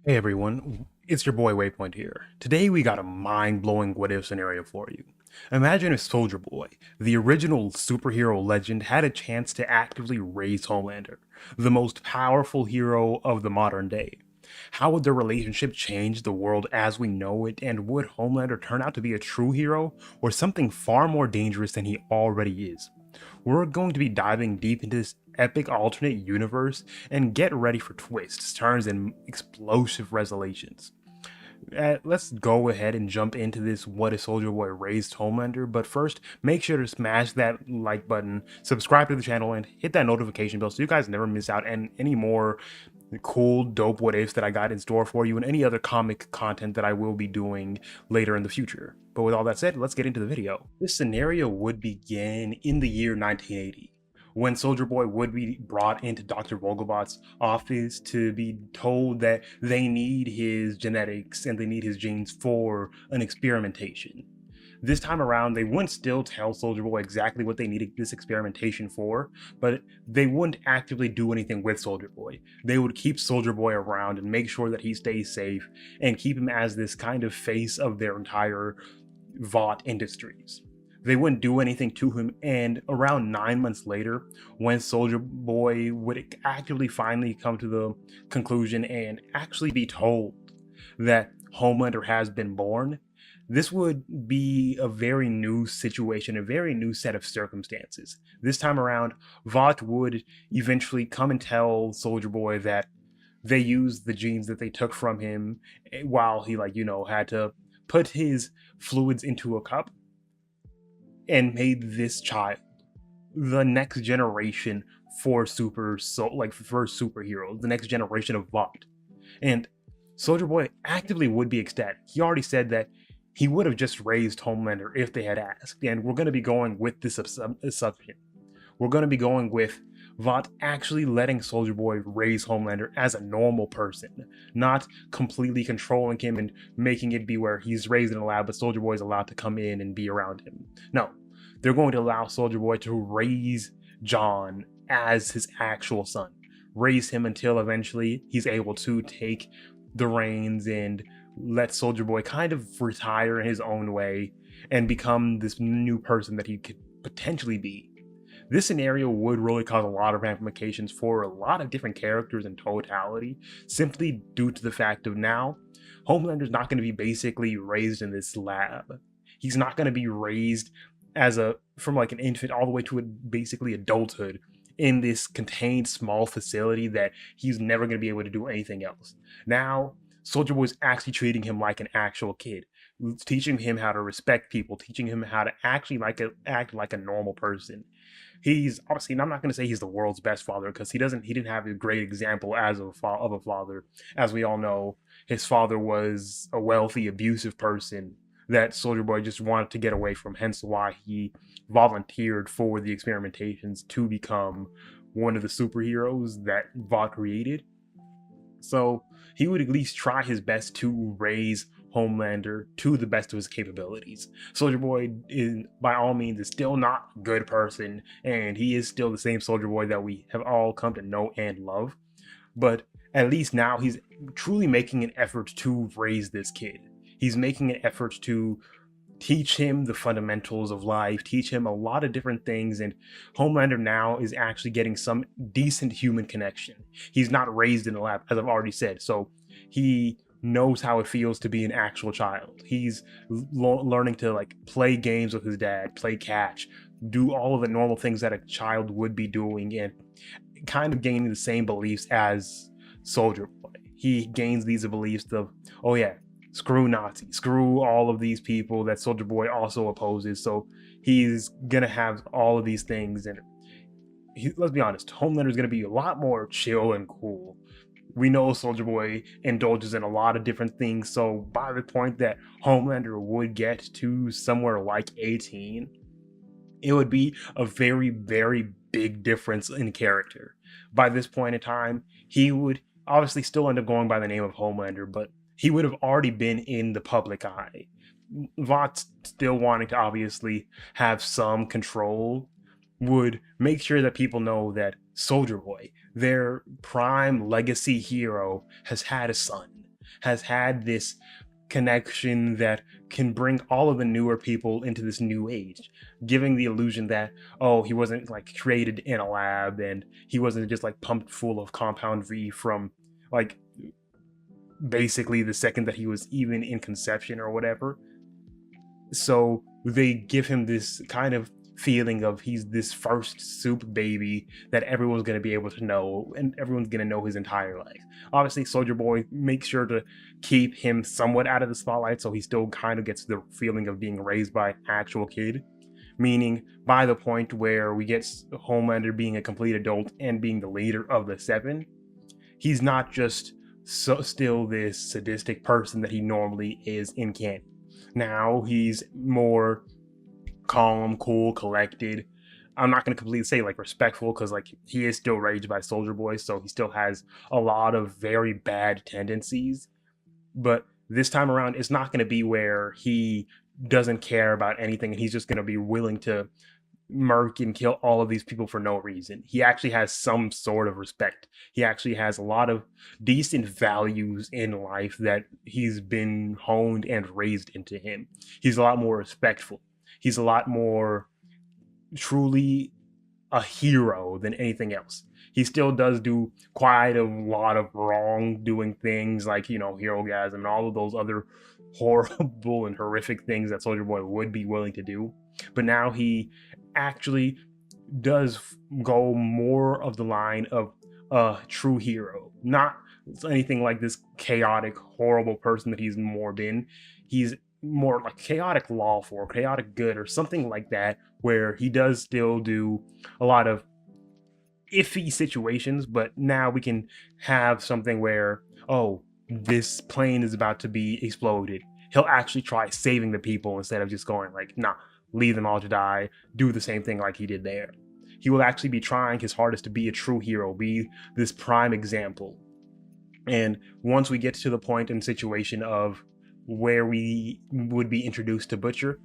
Hey everyone, it's your boy Waypoint here. Today we got a mind-blowing what-if scenario for you. Imagine if Soldier Boy, the original superhero legend, had a chance to actively raise Homelander, the most powerful hero of the modern day. How would their relationship change the world as we know it, and would Homelander turn out to be a true hero, or something far more dangerous than he already is? We're going to be diving deep into this epic alternate universe and get ready for twists, turns, and explosive resolutions. Let's go ahead and jump into this What if Soldier Boy raised Homelander, but first, make sure to smash that like button, subscribe to the channel, and hit that notification bell so you guys never miss out on any more cool, dope what ifs that I got in store for you and any other comic content that I will be doing later in the future. But with all that said, let's get into the video. This scenario would begin in the year 1980, when Soldier Boy would be brought into Dr. Vogelbot's office to be told that they need his genetics and they need his genes for an experimentation. This time around, they wouldn't still tell Soldier Boy exactly what they needed this experimentation for, but they wouldn't actively do anything with Soldier Boy. They would keep Soldier Boy around and make sure that he stays safe and keep him as this kind of face of their entire Vought Industries. They wouldn't do anything to him, and around 9 months later, when Soldier Boy would actively finally come to the conclusion and actually be told that Homelander has been born, this would be a very new situation, a very new set of circumstances. This time around, Vought would eventually come and tell Soldier Boy that they used the genes that they took from him while he, had to put his fluids into a cup and made this child the next generation for for superheroes, the next generation of Vought. And Soldier Boy actively would be ecstatic. He already said that he would have just raised Homelander if they had asked. And we're going to be going with this assumption. We're going to be going with Vought actually letting Soldier Boy raise Homelander as a normal person, not completely controlling him and making it be where he's raised in a lab, but Soldier Boy is allowed to come in and be around him. No, they're going to allow Soldier Boy to raise John as his actual son, raise him until eventually he's able to take the reins and let Soldier Boy kind of retire in his own way and become this new person that he could potentially be. This scenario would really cause a lot of ramifications for a lot of different characters in totality, simply due to the fact of now, Homelander's not going to be basically raised in this lab. He's not going to be raised from like an infant all the way to basically adulthood in this contained small facility that he's never going to be able to do anything else. Now, Soldier Boy is actually treating him like an actual kid, teaching him how to respect people, teaching him how to actually act like a normal person. He's obviously, and I'm not going to say he's the world's best father because he didn't have a great example of a father. As we all know, his father was a wealthy, abusive person that Soldier Boy just wanted to get away from, hence why he volunteered for the experimentations to become one of the superheroes that Vought created. So he would at least try his best to raise Homelander to the best of his capabilities. Soldier Boy is, by all means, is still not a good person, and he is still the same Soldier Boy that we have all come to know and love. But at least now he's truly making an effort to raise this kid. He's making an effort to teach him the fundamentals of life, teach him a lot of different things, and Homelander now is actually getting some decent human connection. He's not raised in a lab, as I've already said, so he knows how it feels to be an actual child. He's learning to play games with his dad, play catch, do all of the normal things that a child would be doing, and kind of gaining the same beliefs as Soldier Boy. He gains these beliefs of, oh yeah, screw Nazis, screw all of these people that Soldier Boy also opposes. So he's gonna have all of these things, and let's be honest, Homelander is gonna be a lot more chill and cool. We know Soldier Boy indulges in a lot of different things, so by the point that Homelander would get to somewhere like 18, it would be a very, very big difference in character. By this point in time, he would obviously still end up going by the name of Homelander, but he would have already been in the public eye. Vought, still wanting to obviously have some control, would make sure that people know that Soldier Boy, their prime legacy hero, has had a son. has had this connection that can bring all of the newer people into this new age, giving the illusion that, oh, he wasn't like created in a lab and he wasn't just like pumped full of compound V from like basically the second that he was even in conception or whatever. So they give him this kind of feeling of he's this first soup baby that everyone's going to be able to know, and everyone's going to know his entire life. Obviously, Soldier Boy makes sure to keep him somewhat out of the spotlight, so he still kind of gets the feeling of being raised by an actual kid. Meaning, by the point where we get Homelander being a complete adult and being the leader of the Seven, he's not just still this sadistic person that he normally is in canon. Now he's more calm, cool, collected. I'm not going to completely say like respectful, because like he is still raised by Soldier Boy, so he still has a lot of very bad tendencies. But this time around, it's not going to be where he doesn't care about anything and he's just going to be willing to murk and kill all of these people for no reason. He actually has some sort of respect. He actually has a lot of decent values in life that he's been honed and raised into him. He's a lot more respectful. He's a lot more truly a hero than anything else. He still does do quite a lot of wrong-doing things, like, you know, Herogasm and all of those other horrible and horrific things that Soldier Boy would be willing to do. But now he actually does go more of the line of a true hero, not anything like this chaotic, horrible person that he's more been. He's more like chaotic lawful or chaotic good or something like that, where he does still do a lot of iffy situations, but now we can have something where, oh, this plane is about to be exploded. He'll actually try saving the people instead of just going like, nah, leave them all to die, do the same thing like he did there. He will actually be trying his hardest to be a true hero, be this prime example. And once we get to the point and situation of where we would be introduced to Butcher,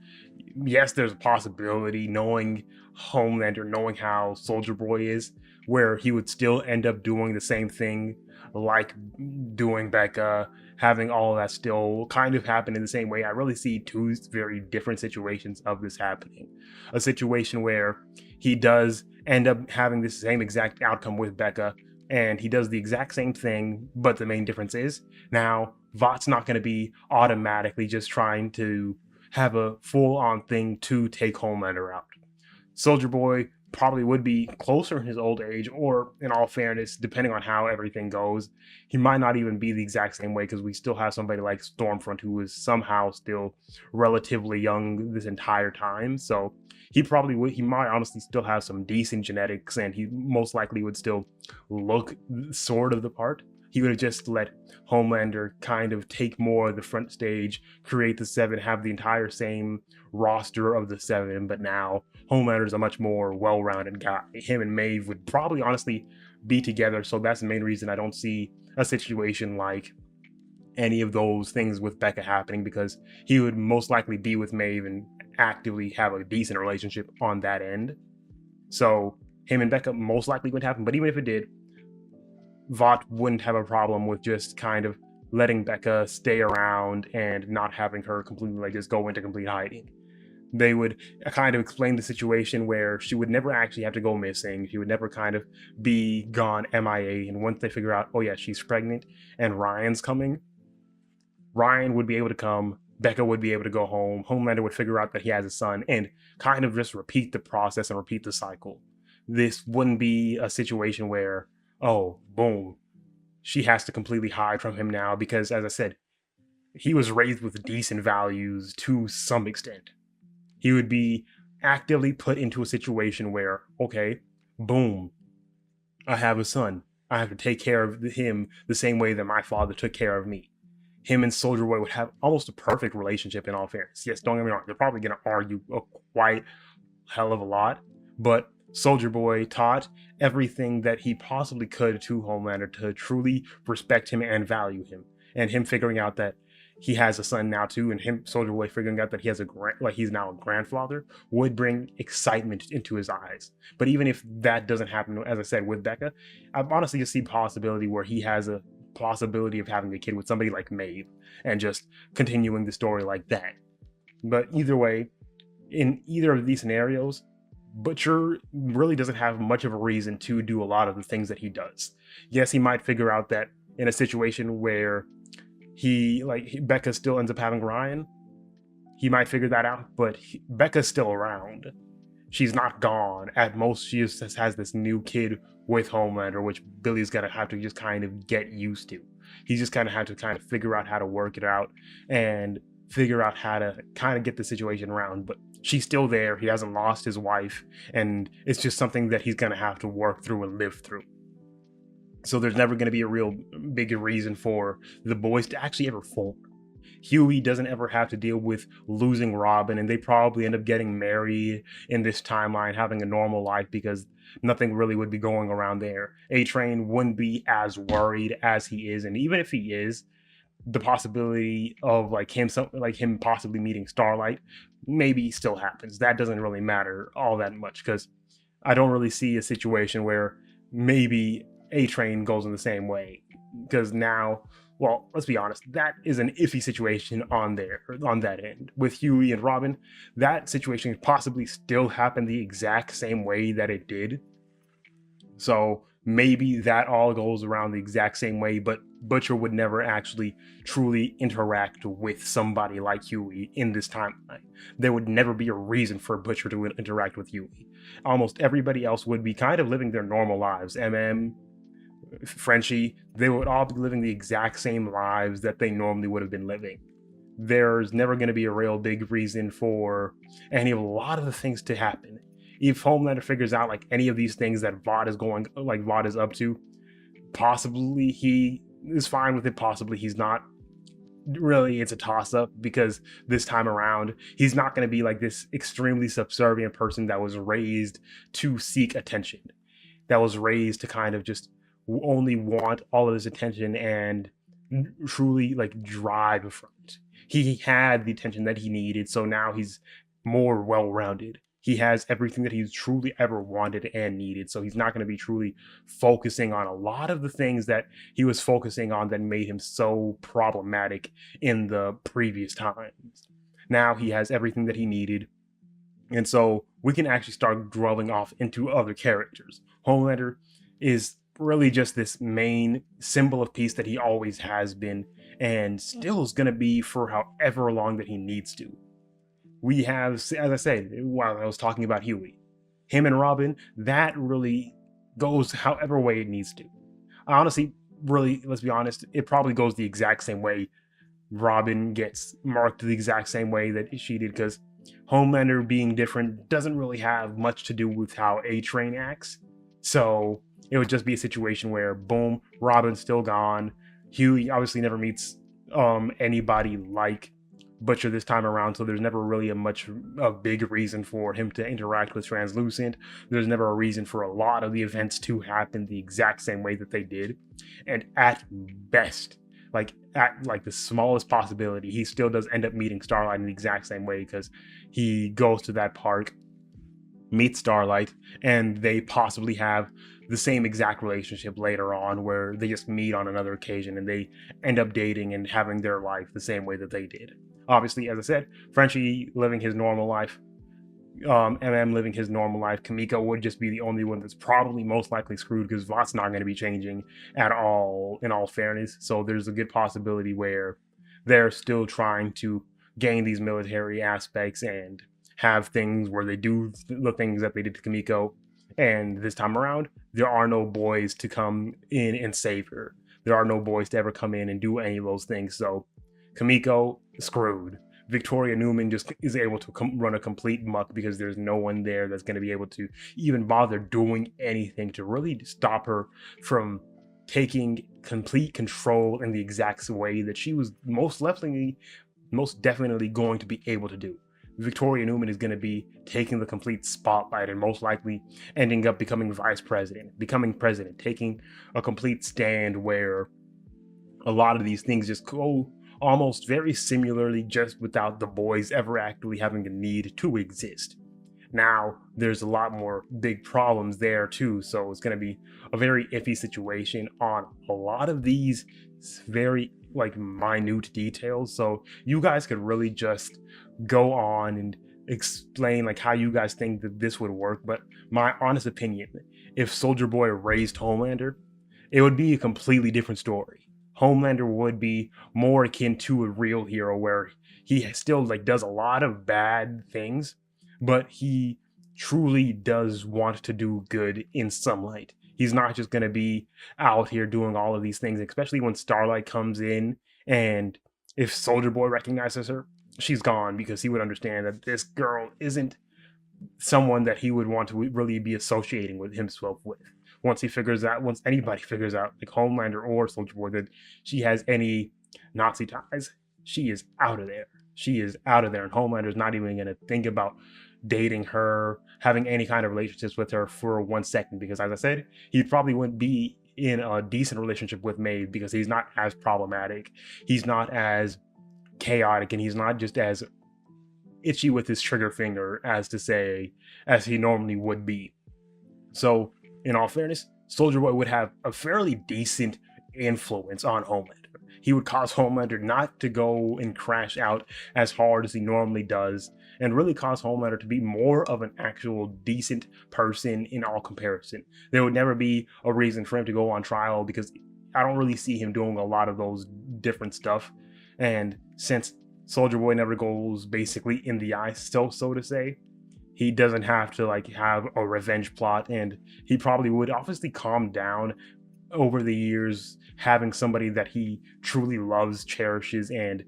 yes, there's a possibility, knowing Homelander, knowing how Soldier Boy is, where he would still end up doing the same thing, like doing Becca, having all of that still kind of happen in the same way. I really see two very different situations of this happening. A situation where he does end up having the same exact outcome with Becca, and he does the exact same thing, but the main difference is now Vought's not going to be automatically just trying to have a full-on thing to take Homelander out. Soldier Boy probably would be closer in his old age, or in all fairness, depending on how everything goes, he might not even be the exact same way, because we still have somebody like Stormfront who is somehow still relatively young this entire time. So he might honestly still have some decent genetics, and he most likely would still look sort of the part. He would have just let Homelander kind of take more of the front stage, create the Seven, have the entire same roster of the Seven, but now Homelander's a much more well-rounded guy. Him and Maeve would probably honestly be together, so that's the main reason I don't see a situation like any of those things with Becca happening, because he would most likely be with Maeve and actively have a decent relationship on that end. So him and Becca most likely wouldn't happen, but even if it did, Vought wouldn't have a problem with just kind of letting Becca stay around and not having her completely like just go into complete hiding. They would kind of explain the situation where she would never actually have to go missing. She would never kind of be gone MIA. And once they figure out, oh yeah, she's pregnant and Ryan's coming, Ryan would be able to come, Becca would be able to go home, Homelander would figure out that he has a son, and kind of just repeat the process and repeat the cycle. This wouldn't be a situation where, oh, boom, she has to completely hide from him now, because, as I said, he was raised with decent values to some extent. He would be actively put into a situation where, okay, boom, I have a son. I have to take care of him the same way that my father took care of me. Him and Soldier Boy would have almost a perfect relationship, in all fairness. Yes, don't get me wrong, they're probably going to argue a quite hell of a lot, but Soldier Boy taught everything that he possibly could to Homelander to truly respect him and value him. And him figuring out that he has a son now too, and him, Soldier Boy, figuring out that he has he's now a grandfather, would bring excitement into his eyes. But even if that doesn't happen, as I said, with Becca, I honestly just see possibility where he has a possibility of having a kid with somebody like Maeve and just continuing the story like that. But either way, in either of these scenarios, Butcher really doesn't have much of a reason to do a lot of the things that he does. Yes, he might figure out that in a situation where Becca still ends up having Ryan, he might figure that out, but Becca's still around. She's not gone. At most, she just has this new kid with Homelander, which Billy's gonna have to just kind of get used to. He's just gonna have to kind of figure out how to work it out and figure out how to kind of get the situation around. But she's still there. He hasn't lost his wife, and it's just something that he's gonna have to work through and live through. So there's never gonna be a real big reason for the boys to actually ever form. Huey doesn't ever have to deal with losing Robin, and they probably end up getting married in this timeline, having a normal life because nothing really would be going around there. A-Train wouldn't be as worried as he is, and even if he is, the possibility of him possibly meeting Starlight maybe still happens. That doesn't really matter all that much because I don't really see a situation where maybe A-Train goes in the same way, because now, well, let's be honest, that is an iffy situation on that end. With Huey and Robin, that situation could possibly still happen the exact same way that it did. So maybe that all goes around the exact same way, but Butcher would never actually truly interact with somebody like Huey in this timeline. There would never be a reason for Butcher to interact with Huey. Almost everybody else would be kind of living their normal lives. Frenchie, they would all be living the exact same lives that they normally would have been living. There's never going to be a real big reason for a lot of the things to happen. If Homelander figures out any of these things that Vought is up to, possibly he is fine with it, possibly he's not. Really, it's a toss-up because this time around, he's not going to be like this extremely subservient person that was raised to seek attention, that was raised to kind of just only want all of his attention and truly drive from it. He had the attention that he needed, so now he's more well-rounded. He has everything that he's truly ever wanted and needed, so he's not going to be truly focusing on a lot of the things that he was focusing on that made him so problematic in the previous times. Now he has everything that he needed, and so we can actually start dwelling off into other characters. Homelander is really just this main symbol of peace that he always has been and still is going to be for however long that he needs to. We have, as I said, while I was talking about Huey, him and Robin, that really goes however way it needs to. Honestly, really, let's be honest, it probably goes the exact same way. Robin gets marked the exact same way that she did, because Homelander being different doesn't really have much to do with how A-Train acts. So it would just be a situation where, boom, Robin's still gone. Huey obviously never meets anybody like Butcher this time around, so there's never really a big reason for him to interact with Translucent. There's never a reason for a lot of the events to happen the exact same way that they did. And at best, at the smallest possibility, he still does end up meeting Starlight in the exact same way, because he goes to that park, meets Starlight, and they possibly have the same exact relationship later on, where they just meet on another occasion and they end up dating and having their life the same way that they did. Obviously, as I said, Frenchie living his normal life, living his normal life. Kimiko would just be the only one that's probably most likely screwed, because Vought's not going to be changing at all, in all fairness. So there's a good possibility where they're still trying to gain these military aspects and have things where they do the things that they did to Kimiko. And this time around, there are no boys to come in and save her. There are no boys to ever come in and do any of those things. So Kimiko screwed. Victoria Newman just is able to run a complete muck, because there's no one there that's going to be able to even bother doing anything to really stop her from taking complete control in the exact way that she was most definitely going to be able to do. Victoria Newman is going to be taking the complete spotlight and most likely ending up becoming vice president, becoming president, taking a complete stand where a lot of these things just go almost very similarly, just without the boys ever actually having a need to exist. Now there's a lot more big problems there too, so it's going to be a very iffy situation on a lot of these very like minute details. So you guys could really just go on and explain like how you guys think that this would work. But my honest opinion, if Soldier Boy raised Homelander, it would be a completely different story. Homelander would be more akin to a real hero where he still like does a lot of bad things, but he truly does want to do good in some light. He's not just going to be out here doing all of these things, especially when Starlight comes in, and if Soldier Boy recognizes her, she's gone, because he would understand that this girl isn't someone that he would want to really be associating with himself with. Once anybody figures out, like Homelander or Soldier Boy, that she has any Nazi ties, she is out of there. She is out of there, and Homelander's not even going to think about dating her, having any kind of relationships with her for 1 second, because as I said, he probably wouldn't be in a decent relationship with Maeve because he's not as problematic, he's not as chaotic, and he's not just as itchy with his trigger finger as to say as he normally would be. So in all fairness, Soldier Boy would have a fairly decent influence on Homelander. He would cause Homelander not to go and crash out as hard as he normally does, and really cause Homelander to be more of an actual decent person in all comparison. There would never be a reason for him to go on trial, because I don't really see him doing a lot of those different stuff. And since Soldier Boy never goes basically in the eye, so to say, he doesn't have to like have a revenge plot, and he probably would obviously calm down over the years, having somebody that he truly loves, cherishes, and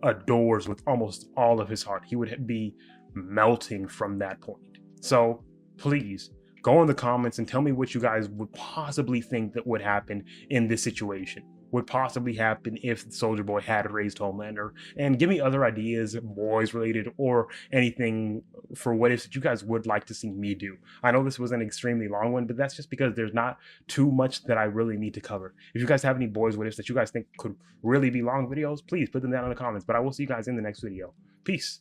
adores with almost all of his heart. He would be melting from that point. So please go in the comments and tell me what you guys would possibly think that would happen in this situation, would possibly happen if Soldier Boy had raised Homelander, and give me other ideas, boys related or anything, for what ifs that you guys would like to see me do. I know this was an extremely long one, but that's just because there's not too much that I really need to cover. If you guys have any boys what ifs that you guys think could really be long videos, please put them down in the comments. But I will see you guys in the next video. Peace.